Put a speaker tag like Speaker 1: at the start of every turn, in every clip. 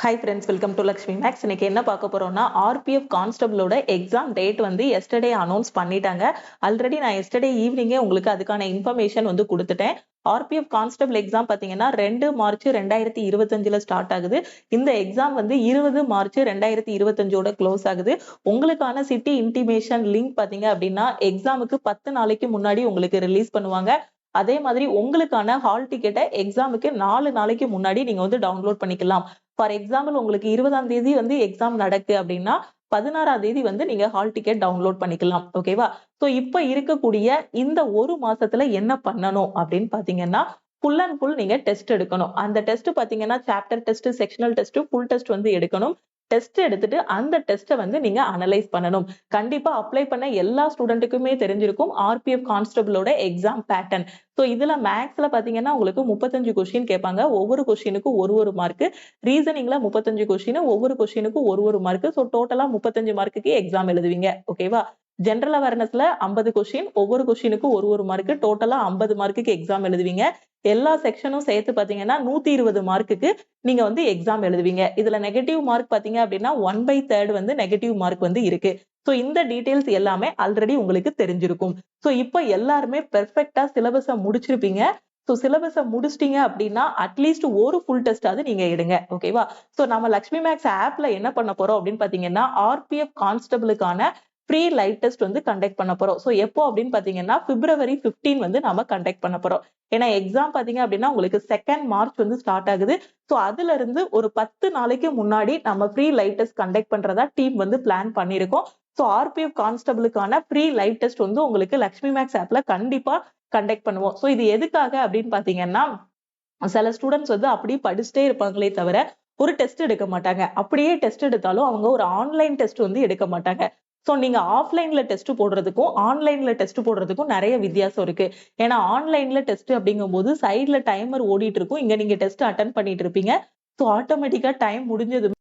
Speaker 1: Hi friends, welcome to Lakshmi Max. இன்னைக்கு என்ன பார்க்க போறோம்னா RPF கான்ஸ்டபிளோட எக்ஸாம் டேட் வந்து எஸ்டர்டே அனௌன்ஸ் பண்ணிட்டாங்க. ஆல்ரெடி நான் எஸ்டர்டே ஈவினிங்கே உங்களுக்கு அதுக்கான இன்ஃபர்மேஷன் வந்து கொடுத்துட்டேன். RPF கான்ஸ்டபிள் எக்ஸாம் பாத்தீங்கன்னா 2 மார்ச் 2025ல ஸ்டார்ட் ஆகுது. இந்த எக்ஸாம் வந்து 20 மார்ச் 2025ஓட க்ளோஸ் ஆகுது. உங்களுக்கான சிட்டி இன்டிமேஷன் லிங்க் பாத்தீங்க அப்படின்னா எக்ஸாமுக்கு 10 நாளைக்கு முன்னாடி உங்களுக்கு ரிலீஸ் பண்ணுவாங்க. அதே மாதிரி உங்களுக்கான ஹால் டிக்கெட்டை எக்ஸாமுக்கு 4 நாளைக்கு முன்னாடி நீங்க வந்து டவுன்லோட் பண்ணிக்கலாம். ஃபார் எக்ஸாம்பிள் உங்களுக்கு 20ஆம் தேதி வந்து எக்ஸாம் நடக்கு அப்படின்னா 16ஆம் தேதி வந்து நீங்க ஹால் டிக்கெட் டவுன்லோட் பண்ணிக்கலாம். ஓகேவா? சோ இப்ப இருக்கக்கூடிய இந்த ஒரு மாசத்துல என்ன பண்ணணும் அப்படின்னு பாத்தீங்கன்னா ஃபுல் அண்ட் ஃபுல் நீங்க டெஸ்ட் எடுக்கணும். அந்த டெஸ்ட் பாத்தீங்கன்னா chapter test, sectional test, full test வந்து எடுக்கணும். டெஸ்ட் எடுத்துட்டு அந்த டெஸ்ட்டை வந்து நீங்க அனலைஸ் பண்ணணும். கண்டிப்பா அப்ளை பண்ண எல்லா ஸ்டூடெண்ட்டுக்குமே தெரிஞ்சிருக்கும் RPF கான்ஸ்டபிளோட எக்ஸாம் பேட்டர்ன். சோ இதுல மேக்ஸ்ல பாத்தீங்கன்னா உங்களுக்கு 35 கொஸ்டின் கேட்பாங்க. ஒவ்வொரு கொஸ்டினுக்கும் ஒரு மார்க். ரீசனிங்ல 35 கொஸ்டின், ஒவ்வொரு கொஸ்டினுக்கும் ஒரு மார்க். சோ டோட்டலா 35 மார்க்குக்கு எக்ஸாம் எழுதுவீங்க. ஓகேவா? ஜெனரல் அவேர்னஸ்ல 50 கொஸ்டின், ஒவ்வொரு கொஸ்டினுக்கும் ஒரு மார்க். டோட்டலா 50 மார்க்குக்கு எக்ஸாம் எழுதுவீங்க. எல்லா செக்ஷனும் சேர்த்து பாத்தீங்கன்னா 120 மார்க்குக்கு நீங்க வந்து எக்ஸாம் எழுதுவீங்க. இதுல நெகட்டிவ் மார்க் பாத்தீங்க அப்படின்னா 1/3 வந்து நெகட்டிவ் மார்க் வந்து இருக்கு. சோ இந்த டீடைல்ஸ் எல்லாமே ஆல்ரெடி உங்களுக்கு தெரிஞ்சிருக்கும். சோ இப்போ எல்லாருமே பெர்ஃபெக்ட்டா சிலபஸ முடிச்சிருப்பீங்க. சோ சிலபஸ முடிச்சிட்டீங்க அப்படின்னா அட்லீஸ்ட் ஒரு ஃபுல் டெஸ்டாவது நீங்க எடுங்க. ஓகேவா? சோ நம்ம லக்ஷ்மி மேக்ஸ் ஆப்ல என்ன பண்ண போறோம் அப்படின்னு பாத்தீங்கன்னா RPF கான்ஸ்டபிளுக்கான ஃப்ரீ லைவ் டெஸ்ட் வந்து கண்டக்ட் பண்ண போறோம். சோ எப்போ அப்படின்னு பாத்தீங்கன்னா February 15 வந்து நாம கண்டக்ட் பண்ண போறோம். ஏன்னா எக்ஸாம் பாத்தீங்க அப்படின்னா உங்களுக்கு 2nd மார்ச் வந்து ஸ்டார்ட் ஆகுது. சோ அதுல இருந்து ஒரு 10 நாளைக்கு முன்னாடி நம்ம ஃப்ரீ லைவ் டெஸ்ட் கண்டக்ட் பண்றதா டீம் வந்து பிளான் பண்ணிருக்கோம். சோ RPF கான்ஸ்டபிளுக்கான ஃப்ரீ லைவ் டெஸ்ட் வந்து உங்களுக்கு லக்ஷ்மி மேக்ஸ் ஆப்ல கண்டிப்பா கண்டக்ட் பண்ணுவோம். சோ இது எதுக்காக அப்படின்னு பாத்தீங்கன்னா சில ஸ்டூடெண்ட்ஸ் வந்து அப்படியே படிச்சுட்டே இருப்பாங்களே தவிர ஒரு டெஸ்ட் எடுக்க மாட்டாங்க. அப்படியே டெஸ்ட் எடுத்தாலும் அவங்க ஒரு ஆன்லைன் டெஸ்ட் வந்து எடுக்க மாட்டாங்க. சோ நீங்க ஆஃப்லைன்ல டெஸ்ட் போடுறதுக்கும் ஆன்லைன்ல டெஸ்ட் போடுறதுக்கும் நிறைய வித்தியாசம் இருக்கு. ஏன்னா ஆன்லைன்ல டெஸ்ட் அப்படிங்கும்போது சைட்ல டைமர் ஓடிட்டு இருக்கும். இங்க நீங்க டெஸ்ட் அட்டென்ட் பண்ணிட்டு இருப்பீங்க. சோ ஆட்டோமேட்டிக்கா டைம் முடிஞ்சது.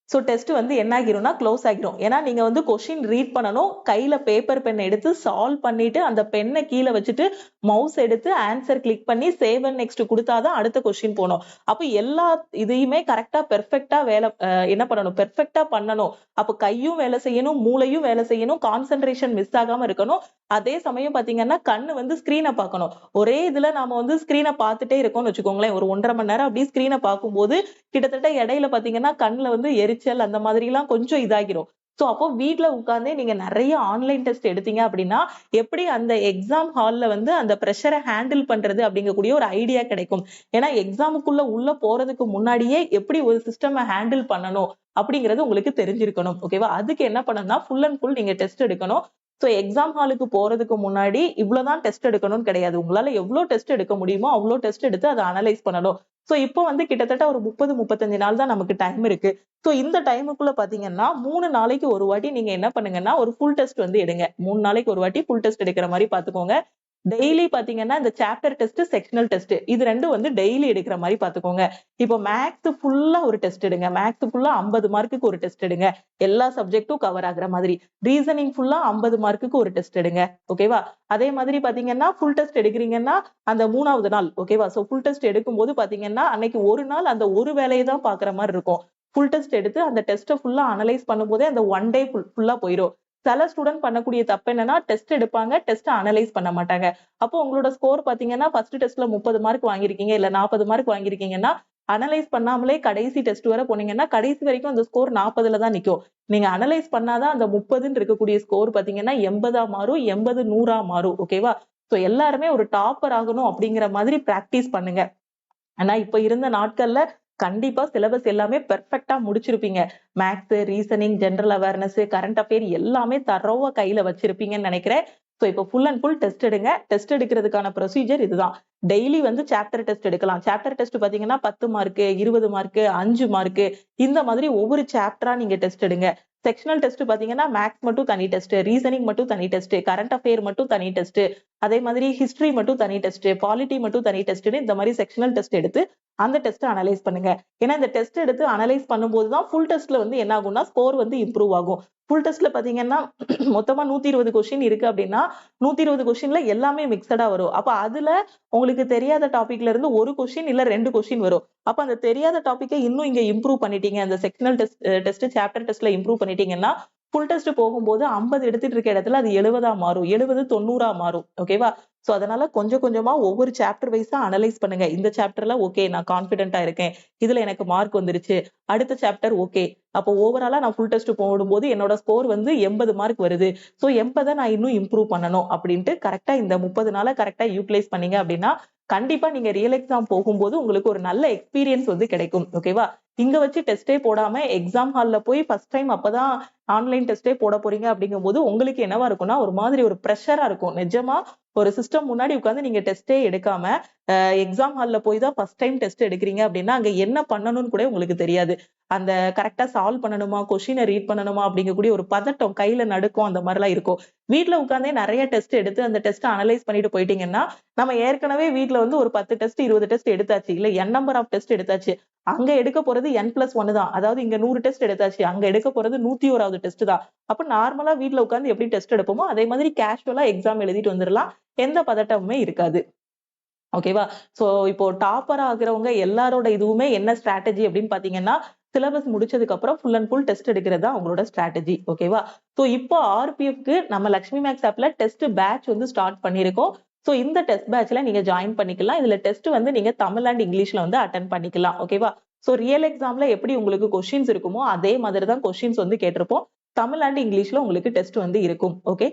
Speaker 1: சோ டெஸ்ட் வந்து என்ன ஆகிரும்னா க்ளோஸ் ஆகிரும். ஏன்னா நீங்க வந்து கொஸ்டின் ரீட் பண்ணணும். கையில பேப்பர் பென் எடுத்து சால்வ் பண்ணிட்டு அந்த பென்னை கீழே வச்சுட்டு மவுஸ் எடுத்து ஆன்சர் கிளிக் பண்ணி சேவ் அண்ட் நெக்ஸ்ட் கொடுத்தாதான் அடுத்த கொஸ்டின் போகணும். அப்ப எல்லா இதையுமே கரெக்டா பெர்ஃபெக்ட்டா வேலை என்ன பண்ணணும்? பெர்ஃபெக்ட்டா பண்ணணும். அப்ப கையும் வேலை செய்யணும், மூளையும் வேலை செய்யணும், கான்சென்ட்ரேஷன் மிஸ் ஆகாம இருக்கணும். அதே சமயம் பாத்தீங்கன்னா கண்ணு வந்து ஸ்கிரீனை பார்க்கணும். ஒரே இதுல நாம வந்து ஸ்கிரீனை பார்த்துட்டே இருக்கோம்னு வச்சுக்கோங்களேன். ஒரு 1.5 மணி நேரம் அப்படியே ஸ்கிரீனை பார்க்கும்போது கிட்டத்தட்ட இடையில பாத்தீங்கன்னா கண்ணுல வந்து எரிச்சல் அந்த மாதிரி எல்லாம் கொஞ்சம் இதாகிரும். சோ அப்போ வீட்ல உட்கார்ந்தே நீங்க நிறைய ஆன்லைன் டெஸ்ட் எடுத்தீங்க அப்படின்னா எப்படி அந்த எக்ஸாம் ஹால்ல வந்து அந்த பிரஷரை ஹேண்டில் பண்றது அப்படிங்கக்கூடிய ஒரு ஐடியா கிடைக்கும். ஏன்னா எக்ஸாமுக்குள்ள உள்ள போறதுக்கு முன்னாடியே எப்படி ஒரு சிஸ்டம் ஹேண்டில் பண்ணணும் அப்படிங்கிறது உங்களுக்கு தெரிஞ்சிருக்கணும். ஓகேவா? அதுக்கு என்ன பண்ணணும்னா ஃபுல் அண்ட் ஃபுல் நீங்க டெஸ்ட் எடுக்கணும். சோ எக்ஸாம் ஹாலுக்கு போறதுக்கு முன்னாடி இவ்வளவுதான் டெஸ்ட் எடுக்கணும்னு கிடையாது. உங்களால எவ்வளவு டெஸ்ட் எடுக்க முடியுமோ அவ்வளவு டெஸ்ட் எடுத்து அதை அனலைஸ் பண்ணணும். சோ இப்போ வந்து கிட்டத்தட்ட ஒரு 30-35 நாள் தான் நமக்கு டைம் இருக்கு. சோ இந்த டைமுக்குள்ள பாத்தீங்கன்னா 3 நாளைக்கு ஒரு வாட்டி நீங்க என்ன பண்ணுங்கன்னா ஒரு ஃபுல் டெஸ்ட் வந்து எடுங்க. 3 நாளைக்கு ஒரு வாட்டி ஃபுல் டெஸ்ட் எடுக்கிற மாதிரி பாத்துக்கோங்க. டெய்லி பாத்தீங்கன்னா இந்த சாப்டர் டெஸ்ட், செக்ஷனல் டெஸ்ட் இது ரெண்டும் வந்து டெய்லி எடுக்கிற மாதிரி பாத்துக்கோங்க. இப்போ மேக்ஸ் ஃபுல்லா ஒரு டெஸ்ட் எடுங்க. மேக்ஸ் ஃபுல்லா 50 மார்க்குக்கு ஒரு டெஸ்ட் எடுங்க. எல்லா சப்ஜெக்டும் கவர் ஆகுற மாதிரி. ரீசனிங் ஃபுல்லா 50 மார்க்குக்கு ஒரு டெஸ்ட் எடுங்க. ஓகேவா? அதே மாதிரி பாத்தீங்கன்னா ஃபுல் டெஸ்ட் எடுக்கிறீங்கன்னா அந்த 3வது நாள். ஓகேவா? சோ ஃபுல் டெஸ்ட் எடுக்கும்போது பாத்தீங்கன்னா அன்னைக்கு ஒரு நாள் அந்த ஒரு வேலையை தான் பாக்குற மாதிரி இருக்கும். ஃபுல் டெஸ்ட் எடுத்து அந்த டெஸ்ட்டை ஃபுல்லா அனலைஸ் பண்ணும்போதே அந்த ஒன் டே ஃபுல்லா போயிடும். சில ஸ்டூடெண்ட் பண்ணக்கூடிய தப்பு என்னன்னா டெஸ்ட் எடுப்பாங்க, டெஸ்ட் அனலைஸ் பண்ண மாட்டாங்க. அப்போ உங்களோட ஸ்கோர் பாத்தீங்கன்னா ஃபர்ஸ்ட் டெஸ்ட்ல 30 மார்க் வாங்கிருக்கீங்க இல்ல 40 மார்க் வாங்கிருக்கீங்கன்னா அனலைஸ் பண்ணாமலே கடைசி டெஸ்ட் வரை போனீங்கன்னா கடைசி வரைக்கும் அந்த ஸ்கோர் 40ல தான் நிக்கும். நீங்க அனலைஸ் பண்ணாதான் அந்த 30ன்னு இருக்கக்கூடிய ஸ்கோர் பாத்தீங்கன்னா 80ஆ மாறும், 80 100ஆ மாறும். ஓகேவா? சோ எல்லாருமே ஒரு டாப்பர் ஆகணும் அப்படிங்கிற மாதிரி பிராக்டிஸ் பண்ணுங்க. ஆனா இப்ப இருந்த நாட்கள்ல கண்டிப்பா சிலபஸ் எல்லாமே பெர்ஃபெக்ட்டா முடிச்சிருப்பீங்க. Maths, reasoning, general awareness, current affair எல்லாமே தரோவா கையில வச்சிருப்பீங்கன்னு நினைக்கிறேன். சோ இப்போ ஃபுல் அண்ட் ஃபுல் டெஸ்ட் எடுங்க. டெஸ்ட் எடுக்கிறதுக்கான ப்ரொசீஜர் இதுதான். டெய்லி வந்து சாப்டர் டெஸ்ட் எடுக்கலாம். சாப்டர் டெஸ்ட் பாத்தீங்கன்னா 10 மார்க், 20 மார்க், 5 மார்க் இந்த மாதிரி ஒவ்வொரு சாப்டரா நீங்க டெஸ்ட் எடுங்க. செக்ஷனல் டெஸ்ட் பாத்தீங்கன்னா மேக்ஸ் மட்டும் தனி டெஸ்ட், ரீசனிங் மட்டும் தனி டெஸ்ட், கரண்ட் அஃபேர் மட்டும் தனி டெஸ்ட், அதே மாதிரி ஹிஸ்டரி மட்டும் தனி டெஸ்ட், பாலிட்டி மட்டும் தனி டெஸ்ட்னு இந்த மாதிரி செக்ஷனல் டெஸ்ட் எடுத்து அந்த டெஸ்ட் அனலைஸ் பண்ணுங்க. ஏன்னா இந்த டெஸ்ட் எடுத்து அனலைஸ் பண்ணும்போது தான் ஃபுல் டெஸ்ட்ல வந்து என்ன ஆகும்னா ஸ்கோர் வந்து இம்ப்ரூவ் ஆகும். ஃபுல் டெஸ்ட்ல பாத்தீங்கன்னா மொத்தமா 120 கொஸ்டின் இருக்கு அப்படின்னா 120 கொஸ்டின்ல எல்லாமே மிக்சடா வரும். அப்ப அதுல உங்களுக்கு தெரியாத டாபிக்ல இருந்து ஒரு கொஸ்டின் இல்ல 2 கொஸ்டின் வரும். அப்ப அந்த தெரியாத டாபிக்கை இன்னும் இங்க இம்ப்ரூவ் பண்ணிட்டீங்க, அந்த செக்ஷனல் டெஸ்ட் சாப்டர் டெஸ்ட்ல இம்ப்ரூவ் பண்ணிட்டீங்கன்னா ஃபுல் டெஸ்ட் போகும்போது 50 எடுத்துட்டு இருக்க இடத்துல அது 70 மாறும், 70 90 மாறும். ஓகேவா? சோ அதனால கொஞ்சம் கொஞ்சமா ஒவ்வொரு சாப்டர் வைஸா அனலைஸ் பண்ணுங்க. இந்த சாப்டர்ல ஓகே நான் கான்பிடென்ட்டா இருக்கேன், இதுல எனக்கு மார்க் வந்துருச்சு. அடுத்த சாப்டர் ஓகே, அப்போ ஓவராலா நான் ஃபுல் டெஸ்ட் போடும்போது என்னோட ஸ்கோர் வந்து 80 மார்க் வருது. சோ 80 நான் இன்னும் இம்ப்ரூவ் பண்ணணும் அப்படின்ட்டு கரெக்டா இந்த 30 நாளை கரெக்டா யூட்டிலைஸ் பண்ணீங்க அப்படின்னா கண்டிப்பா நீங்க ரியல் எக்ஸாம் போகும்போது உங்களுக்கு ஒரு நல்ல எக்ஸ்பீரியன்ஸ் வந்து கிடைக்கும். ஓகேவா? இங்க வச்சு டெஸ்டே போடாம எக்ஸாம் ஹால்ல போய் ஃபர்ஸ்ட் டைம் அப்பதான் ஆன்லைன் டெஸ்டே போட போறீங்க அப்படிங்கும்போது உங்களுக்கு என்னவா இருக்கும்னா ஒரு மாதிரி ஒரு பிரஷரா இருக்கும். நிஜமா ஒரு சிஸ்டம் முன்னாடி உட்கார்ந்து நீங்க டெஸ்டே எடுக்காம எக்ஸாம் ஹால்ல போய் தான் ஃபர்ஸ்ட் டைம் டெஸ்ட் எடுக்கிறீங்க அப்படின்னா அங்க என்ன பண்ணணும்னு கூட உங்களுக்கு தெரியாது. அந்த கரெக்டா சால்வ் பண்ணணுமா, கொஸ்டினை ரீட் பண்ணணுமா அப்படிங்கக்கூடிய ஒரு பதட்டம், கையில நடுக்கும், அந்த மாதிரி எல்லாம் இருக்கும். வீட்டுல உட்கார்ந்தே நிறைய டெஸ்ட் எடுத்து அந்த டெஸ்ட் அனலைஸ் பண்ணிட்டு போயிட்டீங்கன்னா நம்ம ஏற்கனவே வீட்டுல வந்து ஒரு 10 டெஸ்ட் 20 டெஸ்ட் எடுத்தாச்சு, இல்ல n நம்பர் ஆஃப் டெஸ்ட் எடுத்தாச்சு. அங்க எடுக்க போறது n+1 தான். அதாவது இங்க 100 டெஸ்ட் எடுத்தாச்சு, அங்க எடுக்க போறது 101வது டெஸ்ட் தான். அப்ப நார்மலா வீட்டுல உட்கார்ந்து எப்படி டெஸ்ட் எடுப்போமோ அதே மாதிரி கேஷுவலா எக்ஸாம் எழுதிட்டு வந்துடலாம். எந்த பதட்டமுமே இருக்காது. ஓகேவா? சோ இப்போ டாப்பர் ஆகுறவங்க எல்லாரோட இதுவுமே என்ன ஸ்ட்ராட்டஜி அப்படின்னு பாத்தீங்கன்னா சிலபஸ் முடிச்சதுக்கு அப்புறம் ஃபுல் அண்ட் ஃபுல் டெஸ்ட் எடுக்கிறது தான் அவங்களோட ஸ்ட்ராட்டஜி. ஓகேவா? சோ இப்போ ஆர்பிஎஃப்க்கு நம்ம லக்ஷ்மி மேக்ஸ் ஆப்ல டெஸ்ட் பேட்ச் வந்து ஸ்டார்ட் பண்ணிருக்கோம். சோ இந்த டெஸ்ட் பேட்ச்ல நீங்க ஜாயின் பண்ணிக்கலாம். இதுல டெஸ்ட் வந்து நீங்க தமிழ் அண்ட் இங்கிலீஷ்ல வந்து அட்டென்ட் பண்ணிக்கலாம். ஓகேவா? சோ ரியல் எக்ஸாம்ல எப்படி உங்களுக்கு கொஸ்டின்ஸ் இருக்குமோ அதே மாதிரி தான் கொஸ்டின்ஸ் வந்து கேட்டிருப்போம். தமிழ் அண்ட் இங்கிலீஷ்ல உங்களுக்கு டெஸ்ட் வந்து இருக்கும். ஓகே,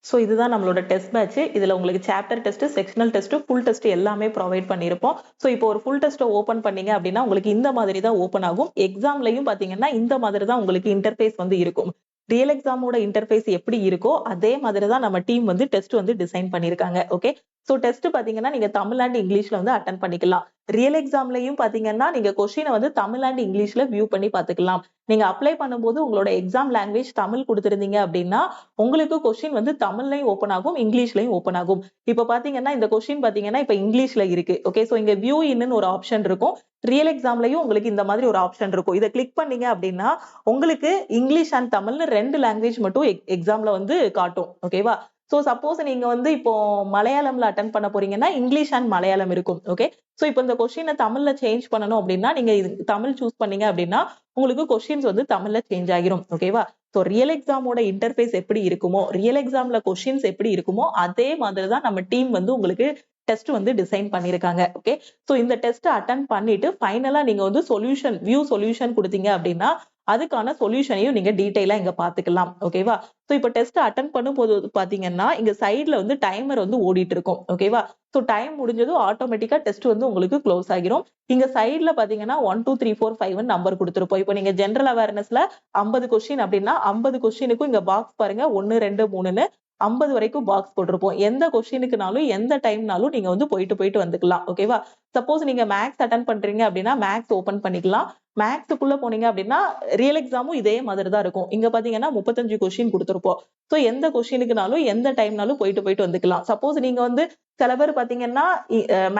Speaker 1: சோ இதுதான் நம்மளோட டெஸ்ட் பேட்ச். இதுல உங்களுக்கு chapter test, sectional test, full test எல்லாமே ப்ரொவைட் பண்ணிருப்போம். சோ இப்போ ஒரு ஃபுல் டெஸ்ட் ஓபன் பண்ணீங்க அப்படின்னா உங்களுக்கு இந்த மாதிரி தான் ஓபன் ஆகும். எக்ஸாம்லயும் பாத்தீங்கன்னா இந்த மாதிரி தான் உங்களுக்கு இன்டர்ஃபேஸ் வந்து இருக்கும். ரியல் எக்ஸாமோட இன்டர்ஃபேஸ் எப்படி இருக்கோ அதே மாதிரி தான் நம்ம டீம் வந்து டெஸ்ட் வந்து டிசைன் பண்ணிருக்காங்க. ஓகே, சோ டெஸ்ட் பாத்தீங்கன்னா நீங்க தமிழ் அண்ட் இங்கிலீஷ்ல வந்து அட்டென்ட் பண்ணிக்கலாம். ரியல் எக்ஸாம்லயும் பாத்தீங்கன்னா நீங்க கொஸ்டினை வந்து தமிழ் அண்ட் இங்கிலீஷ்ல வியூ பண்ணி பாத்துக்கலாம். நீங்க அப்ளை பண்ணும்போது உங்களோட எக்ஸாம் லாங்குவேஜ் தமிழ் கொடுத்திருந்தீங்க அப்படின்னா உங்களுக்கு கொஸ்டின் வந்து தமிழ்லயும் ஓபன் ஆகும், இங்கிலீஷ்லயும் ஓபன் ஆகும். இப்ப பாத்தீங்கன்னா இந்த கொஸ்டின் பாத்தீங்கன்னா இப்ப இங்கிலீஷ்ல இருக்கு. ஓகே, சோ இங்க வியூ இன்னு ஒரு ஆப்ஷன் இருக்கும். ரியல் எக்ஸாம்லயும் உங்களுக்கு இந்த மாதிரி ஒரு ஆப்ஷன் இருக்கும். இதை கிளிக் பண்ணீங்க அப்படின்னா உங்களுக்கு இங்கிலீஷ் அண்ட் தமிழ்னு 2 லாங்குவேஜ் மட்டும் எக்ஸாம்ல வந்து காட்டும். ஓகேவா? சோ சப்போஸ் நீங்க வந்து இப்போ மலையாளம்ல அட்டென்ட் பண்ண போறீங்கன்னா இங்கிலீஷ் அண்ட் மலையாளம் இருக்கும். ஓகே, சோ இப்போ இந்த கொஸ்டினை தமிழ்ல சேஞ்ச் பண்ணணும் அப்படின்னா நீங்க தமிழ் சூஸ் பண்ணீங்க அப்படின்னா உங்களுக்கு கொஸ்டின்ஸ் வந்து தமிழ்ல சேஞ்ச் ஆகிரும். ஓகேவா? சோ ரியல் எக்ஸாமோட இன்டர்ஃபேஸ் எப்படி இருக்குமோ, ரியல் எக்ஸாம்ல கொஸ்டின்ஸ் எப்படி இருக்குமோ அதே மாதிரி தான் நம்ம டீம் வந்து உங்களுக்கு டெஸ்ட் வந்து டிசைன் பண்ணிருக்காங்க. ஓகே, சோ இந்த டெஸ்ட் அட்டென்ட் பண்ணிட்டு ஃபைனலா நீங்க வந்து சொல்யூஷன் வியூ சொல்யூஷன் கொடுத்தீங்க அப்படின்னா அதுக்கான சொல்யூஷனையும் நீங்க டீடைலா இங்க பாத்துக்கலாம். ஓகேவா? சோ இப்போ டெஸ்ட் அட்டென்ட் பண்ணும்போது பாத்தீங்கன்னா இங்க சைடுல வந்து டைமர் வந்து ஓடிட்டு இருக்கும். ஓகேவா? சோ டைம் முடிஞ்சதும் ஆட்டோமேட்டிக்கா டெஸ்ட் வந்து உங்களுக்கு க்ளோஸ் ஆகிரும். இங்க சைடுல பாத்தீங்கன்னா 1 2 3 4 5 நம்பர் கொடுத்திருப்போம். இப்போ நீங்க ஜெனரல் அவேர்னஸ்ல 50 கொஸ்டின் அப்படின்னா 50 கொஸ்டினுக்கும் இங்க பாக்ஸ் பாருங்க 1 2 3ன்னு 50 வரைக்கும் பாக்ஸ் போட்டிருப்போம். எந்த கொஸ்டினுக்குனாலும் எந்த டைம்னாலும் நீங்க வந்து போயிட்டு வந்துக்கலாம். ஓகேவா? சப்போஸ் நீங்க மேக்ஸ் அட்டென்ட் பண்றீங்க அப்படின்னா மேக்ஸ் ஓபன் பண்ணிக்கலாம். மேக்ஸுக்குள்ள போனீங்க அப்படின்னா ரியல் எக்ஸாமும் இதே மாதிரி தான் இருக்கும். இங்க பாத்தீங்கன்னா 35 கொஸ்டின் கொடுத்திருப்போம். சோ எந்த கொஸ்டினுக்குனாலும் எந்த டைம்னாலும் போயிட்டு வந்துக்கலாம். சப்போஸ் நீங்க வந்து சில பேர் பாத்தீங்கன்னா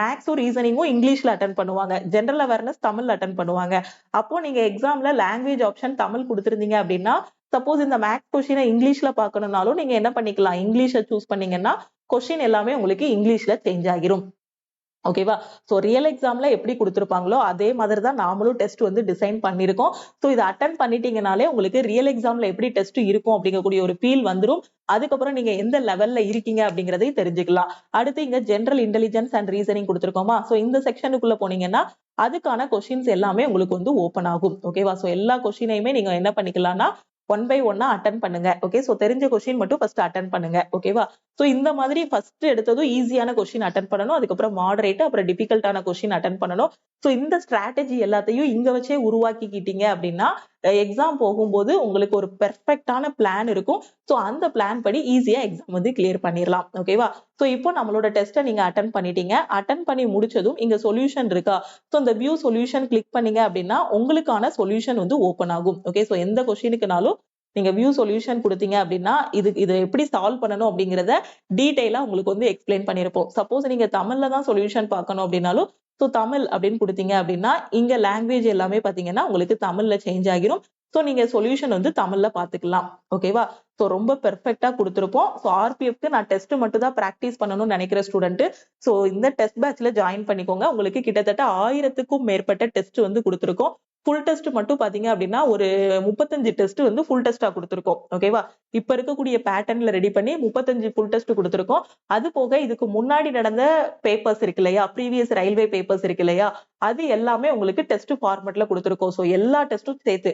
Speaker 1: மேக்ஸும் ரீசனிங்கும் இங்கிலீஷ்ல அட்டென்ட் பண்ணுவாங்க, ஜெனரல் அவேர்னஸ் தமிழ்ல அட்டென்ட் பண்ணுவாங்க. அப்போ நீங்க எக்ஸாம்ல லாங்குவேஜ் ஆப்ஷன் தமிழ் கொடுத்திருந்தீங்க அப்படின்னா சப்போஸ் இந்த மேக்ஸ் கொஸ்டினை இங்கிலீஷ்ல பாக்கணும்னாலும் நீங்க என்ன பண்ணிக்கலாம், இங்கிலீஷை சூஸ் பண்ணீங்கன்னா கொஸ்டின் எல்லாமே உங்களுக்கு இங்கிலீஷ்ல சேஞ்ச் ஆகிரும். ஓகேவா? சோ ரியல் எக்ஸாம்ல எப்படி கொடுத்திருப்பாங்களோ அதே மாதிரி தான் நாமளும் டெஸ்ட் வந்து டிசைன் பண்ணிருக்கோம். சோ இதை அட்டென்ட் பண்ணிட்டீங்கனாலே உங்களுக்கு ரியல் எக்ஸாம்ல எப்படி டெஸ்ட் இருக்கும் அப்படிங்கக்கூடிய ஒரு ஃபீல் வந்துரும். அதுக்கப்புறம் நீங்க எந்த லெவல்ல இருக்கீங்க அப்படிங்கறதையும் தெரிஞ்சுக்கலாம். அடுத்து இங்க ஜெனரல் இன்டெலிஜென்ஸ் அண்ட் ரீசனிங் கொடுத்திருக்கோமா, சோ இந்த செக்ஷனுக்குள்ள போனீங்கன்னா அதுக்கான கொஸ்டின்ஸ் எல்லாமே உங்களுக்கு வந்து ஓபன் ஆகும். ஓகேவா? சோ எல்லா கொஸ்டினையுமே நீங்க என்ன பண்ணிக்கலாம்னா 1 by 1 அட்டென்ட் பண்ணுங்க. ஓகே, சோ தெரிஞ்ச கொஸ்டின் மட்டும் ஃபர்ஸ்ட் அட்டென்ட் பண்ணுங்க. ஓகேவா? சோ இந்த மாதிரி ஃபர்ஸ்ட் எடுத்ததும் ஈஸியான கொஸ்டின் அட்டென்ட் பண்ணணும், அதுக்கப்புறம் மாடரேட், அப்புறம் டிஃபிகல்ட்டான கொஸ்டின் அட்டென்ட் பண்ணணும். சோ இந்த ஸ்ட்ராட்டஜி எல்லாத்தையும் இங்க வச்சே உருவாக்கிக்கிட்டீங்க அப்படின்னா எக்ஸாம் போகும்போது உங்களுக்கு ஒரு பெர்ஃபெக்ட்டான பிளான் இருக்கும். சோ அந்த பிளான் படி ஈஸியா எக்ஸாம் வந்து கிளியர் பண்ணிடலாம். ஓகேவா? சோ இப்போ நம்மளோட டெஸ்ட்டை நீங்க அட்டென்ட் பண்ணிட்டீங்க. அட்டென்ட் பண்ணி முடிச்சதும் இங்க சொல்யூஷன் இருக்கா, சோ இந்த வியூ சொல்யூஷன் கிளிக் பண்ணீங்க அப்படின்னா உங்களுக்கான சொல்யூஷன் வந்து ஓபன் ஆகும். ஓகே, சோ எந்த கொஸ்டினுக்குனாலும் நீங்க வியூ சொல்யூஷன் கொடுத்தீங்க அப்படின்னா இது எப்படி சால்வ் பண்ணணும் அப்படிங்கறத டீடைலா உங்களுக்கு வந்து எக்ஸ்பிளைன் பண்ணிருப்போம். சப்போஸ் நீங்க தமிழ்ல தான் சொல்யூஷன் பார்க்கணும் அப்படின்னாலும் சோ தமிழ் அப்படின்னு கொடுத்தீங்க அப்படின்னா இங்க லாங்குவேஜ் எல்லாமே பாத்தீங்கன்னா உங்களுக்கு தமிழ்ல சேஞ்ச் ஆகிரும். சோ நீங்க சொல்யூஷன் வந்து தமிழ்ல பாத்துக்கலாம். ஓகேவா? சோ ரொம்ப பெர்ஃபெக்ட்டா கொடுத்திருப்போம். சோ ஆர்பிஎஃப்க்கு நான் டெஸ்ட் மட்டும் தான் பிராக்டிஸ் பண்ணணும்னு நினைக்கிற ஸ்டூடெண்ட் சோ இந்த டெஸ்ட் பேட்ச்ல ஜாயின் பண்ணிக்கோங்க. உங்களுக்கு கிட்டத்தட்ட 1000க்கும் மேற்பட்ட டெஸ்ட் வந்து கொடுத்திருக்கோம். ஃபுல் டெஸ்ட் மட்டும் பாத்தீங்க அப்படின்னா ஒரு 35 டெஸ்ட் வந்து ஃபுல் டெஸ்டா கொடுத்திருக்கோம். ஓகேவா? இப்ப இருக்கக்கூடிய பேட்டர்ன்ல ரெடி பண்ணி 35 ஃபுல் டெஸ்ட் கொடுத்திருக்கோம். அது போக இதுக்கு முன்னாடி நடந்த பேப்பர்ஸ் இருக்கு இல்லையா, ப்ரீவியஸ் ரயில்வே பேப்பர்ஸ் இருக்கு இல்லையா, அது எல்லாமே உங்களுக்கு டெஸ்ட் ஃபார்மட்ல கொடுத்திருக்கோம். சோ எல்லா டெஸ்டும் சேர்த்து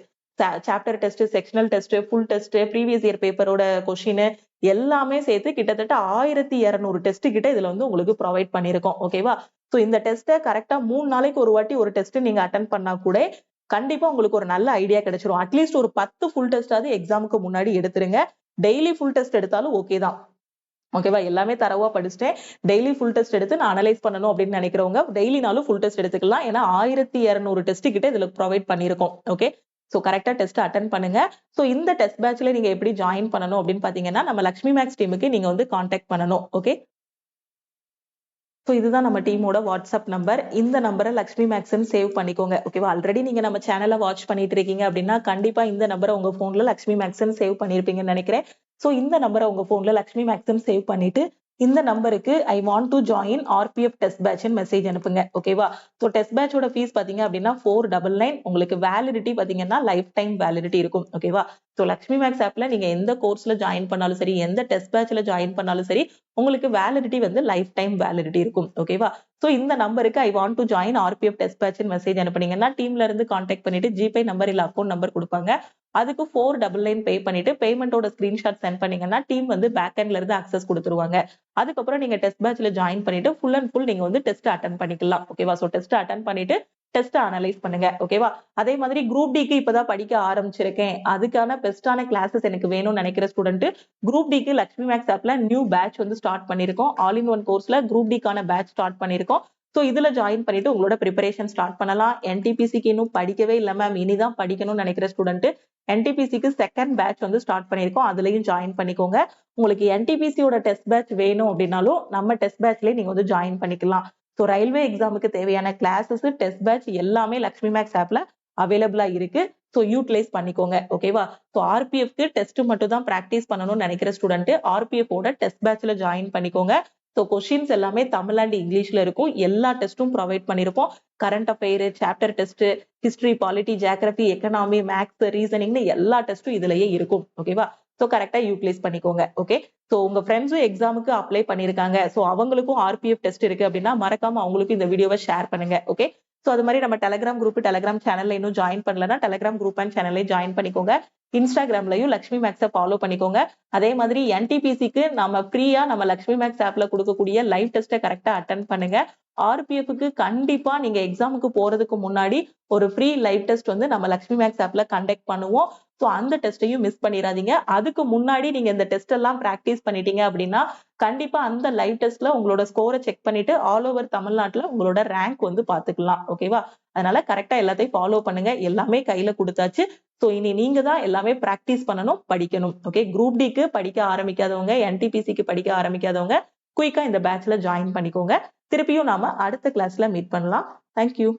Speaker 1: chapter test, sectional test, full test, previous year பேப்பரோட கொஸ்டின் எல்லாமே சேர்த்து கிட்டத்தட்ட 1200 டெஸ்ட் கிட்ட இதுல வந்து உங்களுக்கு ப்ரொவைட் பண்ணிருக்கோம். ஓகேவா? சோ இந்த டெஸ்ட்டை கரெக்டா 3 நாளைக்கு ஒரு வாட்டி ஒரு டெஸ்ட் நீங்க அட்டென்ட் பண்ணா கூட கண்டிப்பா உங்களுக்கு ஒரு நல்ல ஐடியா கிடைச்சிரும். அட்லீஸ்ட் ஒரு 10 ஃபுல் டெஸ்டாவது எக்ஸாமுக்கு முன்னாடி எடுத்துருங்க. டெய்லி ஃபுல் டெஸ்ட் எடுத்தாலும் ஓகே தான். ஓகேவா? எல்லாமே தரவா படிச்சுட்டேன். டெய்லி ஃபுல் டெஸ்ட் எடுத்து நான் அனலைஸ் பண்ணணும் அப்படின்னு நினைக்கிறவங்க டெய்லினாலும் ஃபுல் டெஸ்ட் எடுத்துக்கலாம். ஏன்னா 1200 டெஸ்ட் கிட்ட இதுல ப்ரொவைட் பண்ணிருக்கோம். ஓகே, சோ கரெக்டா டெஸ்ட் அட்டென்ட் பண்ணுங்க. சோ இந்த டெஸ்ட் பேட்ச்ல நீங்க எப்படி ஜாயின் பண்ணணும் அப்படின்னு பாத்தீங்கன்னா நம்ம லக்ஷ்மி மேக்ஸ் டீமுக்கு நீங்க வந்து கான்டாக்ட் பண்ணணும். ஓகே, சோ இதுதான் நம்ம டீமோட வாட்ஸ்அப் நம்பர். இந்த நம்பரை லக்ஷ்மி மேக்ஸ்ன்னு சேவ் பண்ணிக்கோங்க. ஓகேவா? ஆல்ரெடி நீங்க நம்ம சேனலை வாட்ச் பண்ணிட்டு இருக்கீங்க அப்படின்னா கண்டிப்பா இந்த நம்பரை உங்க போன்ல லக்ஷ்மி மேக்ஸ்ன்னு சேவ் பண்ணிருப்பீங்கன்னு நினைக்கிறேன். சோ இந்த நம்பரை உங்க போன்ல லக்ஷ்மி மேக்ஸ்ன்னு சேவ் பண்ணிட்டு இந்த நம்பருக்கு I want to join RPF test பேட்ச்னு மெசேஜ் அனுப்புங்க. ஓகேவா? சோ டெஸ்ட் பேட்சோட ஃபீஸ் பாத்தீங்க அப்படின்னா 499. உங்களுக்கு வேலிடிட்டி பாத்தீங்கன்னா லைஃப் டைம் வேலிடிட்டி இருக்கும். ஓகேவா? சோ லக்ஷ்மி மேக்ஸ் ஆப்ல நீங்க எந்த கோர்ஸ்ல ஜாயின் பண்ணாலும் சரி, எந்த டெஸ்ட் பேட்ச்ல ஜாயின் பண்ணாலும் சரி, உங்களுக்கு வேலிடிட்டி வந்து லைஃப் டைம் வேலிடிட்டி இருக்கும். ஓகேவா? சோ இந்த நம்பருக்கு I want to join RPF test பேட்ச்னு மெசேஜ் அனுப்புனீங்கன்னா டீம்ல இருந்து கான்டாக்ட் பண்ணிட்டு ஜிபே நம்பர் இல்ல அக்கௌண்ட் நம்பர் கொடுப்பாங்க. அதுக்கு 499 பே பண்ணிட்டு பேமெண்டோட ஸ்கிரீன்ஷாட் சென்ட் பண்ணீங்கன்னா டீம் வந்து பேக் எண்ட்ல இருந்து அக்சஸ் கொடுத்துருவாங்க. அதுக்கப்புறம் நீங்க டெஸ்ட் பேட்ச்ல ஜாயின் பண்ணிட்டு ஃபுல் அண்ட் ஃபுல் நீங்க வந்து டெஸ்ட் அட்டென்ட் பண்ணிக்கலாம். ஓகேவா? சோ டெஸ்ட் அட்டென்ட் பண்ணிட்டு டெஸ்ட் அனலைஸ் பண்ணுங்க. ஓகேவா? அதே மாதிரி குரூப் டிக்கு இப்பதான் படிக்க ஆரம்பிச்சிருக்கேன், அதுக்கான பெஸ்டான கிளாஸஸ் எனக்கு வேணும்னு நினைக்கிற ஸ்டூடெண்ட் குரூப் டிக்கு லக்ஷ்மி மேக்ஸ் ஆப்ல நியூ பேட்ச் வந்து ஸ்டார்ட் பண்ணிருக்கோம். ஆல் இன் ஒன் கோர்ஸ்ல குரூப் டிக்கான பேட்ச் ஸ்டார்ட் பண்ணிருக்கோம். சோ இதுல ஜாயின் பண்ணிட்டு உங்களோட ப்ரிப்பரேஷன் ஸ்டார்ட் பண்ணலாம். என்டிபிசிக்கு இன்னும் படிக்கவே இல்ல மேம், இனிதான் படிக்கணும்னு நினைக்கிற ஸ்டூடெண்ட் என்டிபிசிக்கு செகண்ட் பேட்ச் வந்து ஸ்டார்ட் பண்ணிருக்கோம். அதுலயும் ஜாயின் பண்ணிக்கோங்க. உங்களுக்கு என்டிபிசியோட டெஸ்ட் பேட்ச் வேணும் அப்படின்னாலும் நம்ம டெஸ்ட் பேட்ச்லயே நீங்க வந்து ஜாயின் பண்ணிக்கலாம். சோ ரயில்வே எக்ஸாமுக்கு தேவையான கிளாஸஸ், டெஸ்ட் பேட்ச் எல்லாமே லக்ஷ்மி மேக்ஸ் ஆப்ல அவைலபிளா இருக்கு. சோ யூட்டிலைஸ் பண்ணிக்கோங்க. ஓகேவா? சோ ஆர்பிஎஃப்க்கு டெஸ்ட் மட்டும் தான் பிராக்டிஸ் பண்ணணும்னு நினைக்கிற ஸ்டூடெண்ட் ஆர்பிஎஃப் ஓட டெஸ்ட் பேட்ச்ல ஜாயின் பண்ணிக்கோங்க. சோ கொஸ்டின்ஸ் எல்லாமே தமிழ் அண்ட் இங்கிலீஷ்ல இருக்கும். எல்லா டெஸ்டும் ப்ரொவைட் பண்ணிருப்போம். Current affair, chapter test, history, polity, geography, economy, maths, ரீசனிங்னு எல்லா டெஸ்டும் இதுலயே இருக்கும். ஓகேவா? சோ கரெக்டா யூட்டிலைஸ் பண்ணிக்கோங்க. ஓகே, சோ உங்க ஃப்ரெண்ட்ஸும் எக்ஸாமுக்கு அப்ளை பண்ணிருக்காங்க, சோ அவங்களுக்கும் ஆர்பிஎஃப் டெஸ்ட் இருக்கு அப்படின்னா மறக்காம அவங்களுக்கும் இந்த வீடியோவை ஷேர் பண்ணுங்க. ஓகே, சோ அது மாதிரி நம்ம டெலிகிராம் குரூப், டெலிகிராம் சேனல்ல இன்னும் ஜாயின் பண்ணலன்னா டெலிகிராம் குரூப் அண்ட் சேனல்ல ஜாயின் பண்ணிக்கோங்க. இன்ஸ்டாகிராம்லயும் லக்ஷ்மி மேக்ஸை ஃபாலோ பண்ணிக்கோங்க. அதே மாதிரி என்டிபிசிக்கு நம்ம ஃப்ரீயா நம்ம லக்ஷ்மி மேக்ஸ் ஆப்ல கொடுக்கக்கூடிய லைவ் டெஸ்ட்டை கரெக்டா அட்டென்ட் பண்ணுங்க. ஆர்பிஎஃப்க்கு கண்டிப்பா நீங்க எக்ஸாமுக்கு போறதுக்கு முன்னாடி ஒரு ஃப்ரீ லைவ் டெஸ்ட் வந்து நம்ம லக்ஷ்மி மேக்ஸ் ஆப்ல கண்டக்ட் பண்ணுவோம். சோ அந்த டெஸ்டையும் மிஸ் பண்ணிடாதீங்க. அதுக்கு முன்னாடி நீங்க இந்த டெஸ்ட் எல்லாம் பிராக்டிஸ் பண்ணிட்டீங்க அப்படின்னா கண்டிப்பா அந்த லைவ் டெஸ்ட்ல உங்களோட ஸ்கோரை செக் பண்ணிட்டு ஆல் ஓவர் தமிழ்நாட்டுல உங்களோட ரேங்க் வந்து பாத்துக்கலாம். ஓகேவா? அதனால கரெக்டா எல்லாத்தையும் ஃபாலோ பண்ணுங்க. எல்லாமே கையில கொடுத்தாச்சு. சோ இனி நீங்க தான் எல்லாமே பிராக்டிஸ் பண்ணணும், படிக்கணும். ஓகே, குரூப் டிக்கு படிக்க ஆரம்பிக்காதவங்க, என்டிபிசிக்கு படிக்க ஆரம்பிக்காதவங்க குயிக்கா இந்த பேட்ச்ல ஜாயின் பண்ணிக்கோங்க. திருப்பியும் நாம அடுத்த கிளாஸ்ல மீட் பண்ணலாம். தேங்க்யூ.